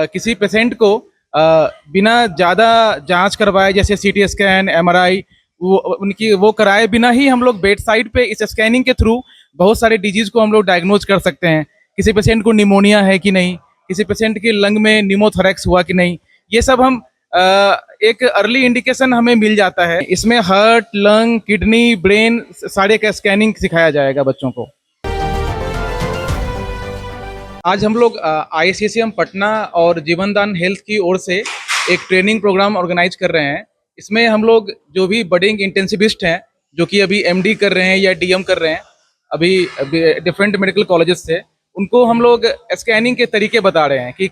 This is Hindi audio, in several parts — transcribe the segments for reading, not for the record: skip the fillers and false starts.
किसी पेशेंट को बिना ज़्यादा जांच करवाए, जैसे सीटी स्कैन, एमआरआई, वो कराए बिना ही हम लोग बेड साइड पे इस स्कैनिंग के थ्रू बहुत सारे डिजीज को हम लोग डायग्नोज कर सकते हैं। किसी पेशेंट को निमोनिया है कि नहीं, किसी पेशेंट के लंग में निमोथोरैक्स हुआ कि नहीं, ये सब हम एक अर्ली इंडिकेशन हमें मिल जाता है। इसमें हार्ट, लंग, किडनी, ब्रेन सारे का स्कैनिंग सिखाया जाएगा बच्चों को। आज हम लोग आईसीएसएम पटना और जीवनदान हेल्थ की ओर से एक ट्रेनिंग प्रोग्राम ऑर्गेनाइज कर रहे हैं। इसमें हम लोग जो भी बडिंग इंटेंसिविस्ट हैं, जो कि अभी एमडी कर रहे हैं या डीएम कर रहे हैं, अभी डिफरेंट मेडिकल कॉलेजेस से, उनको हम लोग स्कैनिंग के तरीके बता रहे हैं कि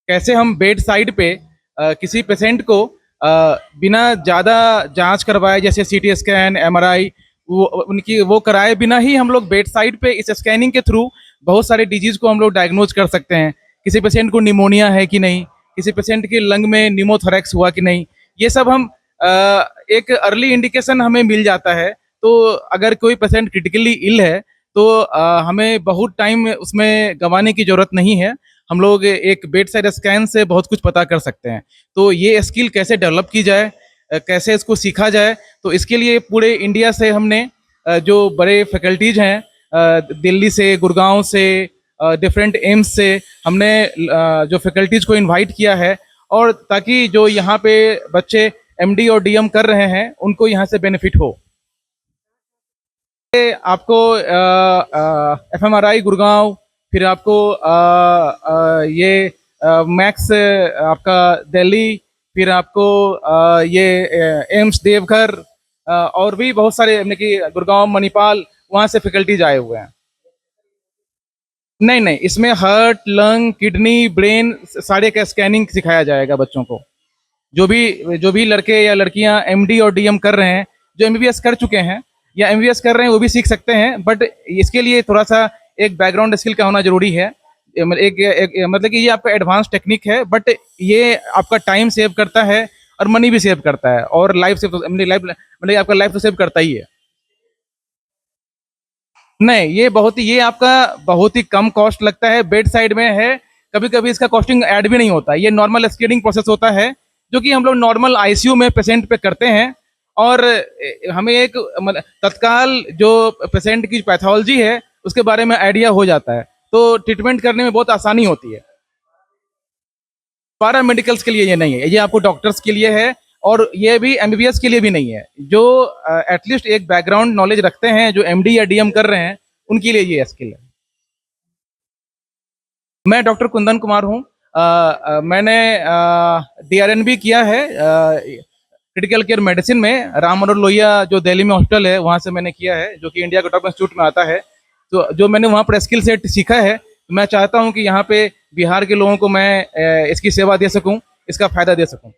कैसे हम बेड साइड पे किसी पेशेंट को बिना ज़्यादा जांच करवाए, जैसे सीटी स्कैन, एमआरआई, वो कराए बिना ही हम लोग बेड साइड पे इस स्कैनिंग के थ्रू बहुत सारे डिजीज को हम लोग डायग्नोज कर सकते हैं। किसी पेशेंट को निमोनिया है कि नहीं, किसी पेशेंट के लंग में निमोथोरैक्स हुआ कि नहीं, ये सब हम एक अर्ली इंडिकेशन हमें मिल जाता है। तो अगर कोई पेशेंट क्रिटिकली इल है तो हमें बहुत टाइम उसमें गंवाने की जरूरत नहीं है। हम लोग एक बेड साइड स्कैन से बहुत कुछ पता कर सकते हैं। तो ये स्किल कैसे डेवलप की जाए, कैसे इसको सीखा जाए, तो इसके लिए पूरे इंडिया से हमने जो बड़े फैकल्टीज हैं, दिल्ली से, गुड़गांव से, डिफरेंट एम्स से, हमने जो फैकल्टीज को इनवाइट किया है, और ताकि जो यहाँ पे बच्चे एमडी और डीएम कर रहे हैं उनको यहाँ से बेनिफिट हो। आपको एफएमआरआई गुड़गांव, फिर आपको ये मैक्स आपका दिल्ली, फिर आपको ये एम्स देवघर, और भी बहुत सारे, यानी कि गुड़गांव, मणिपाल, वहाँ से फैकल्टीज आए हुए हैं। नहीं नहीं, इसमें हार्ट, लंग, किडनी, ब्रेन सारे का स्कैनिंग सिखाया जाएगा बच्चों को। जो भी लड़के या लड़कियां एमडी और डीएम कर रहे हैं, जो एमबीबीएस कर चुके हैं या एमबीबीएस कर रहे हैं, वो भी सीख सकते हैं। बट इसके लिए थोड़ा सा एक बैकग्राउंड स्किल का होना जरूरी है। मतलब कि ये आपका एडवांस टेक्निक है, बट ये आपका टाइम सेव करता है और मनी भी सेव करता है, और लाइफ सेव, मतलब आपका लाइफ तो सेव करता ही है। नहीं, ये आपका बहुत ही कम कॉस्ट लगता है, बेड साइड में है। कभी कभी इसका कॉस्टिंग ऐड भी नहीं होता, ये नॉर्मल स्क्रीनिंग प्रोसेस होता है जो कि हम लोग नॉर्मल आईसीयू में पेशेंट पे करते हैं। और हमें एक तत्काल जो पेशेंट की पैथोलॉजी है उसके बारे में आइडिया हो जाता है, तो ट्रीटमेंट करने में बहुत आसानी होती है। पैरा मेडिकल्स के लिए ये नहीं है, ये आपको डॉक्टर्स के लिए है, और ये भी एमबीबीएस के लिए भी नहीं है। जो एटलीस्ट एक बैकग्राउंड नॉलेज रखते हैं, जो एमडी या डीएम कर रहे हैं, उनके लिए ये स्किल है। मैं डॉक्टर कुंदन कुमार हूँ। मैंने डीआरएन भी किया है क्रिटिकल केयर मेडिसिन में, राम मनोहर लोहिया जो दिल्ली में हॉस्पिटल है, वहाँ से मैंने किया है, जो कि इंडिया डॉक्टर इंस्टीट्यूट में आता है। तो जो मैंने वहाँ पर स्किल सेट सीखा है, मैं चाहता हूँ कि यहाँ पे बिहार के लोगों को मैं इसकी सेवा दे सकूँ, इसका फायदा दे सकूँ।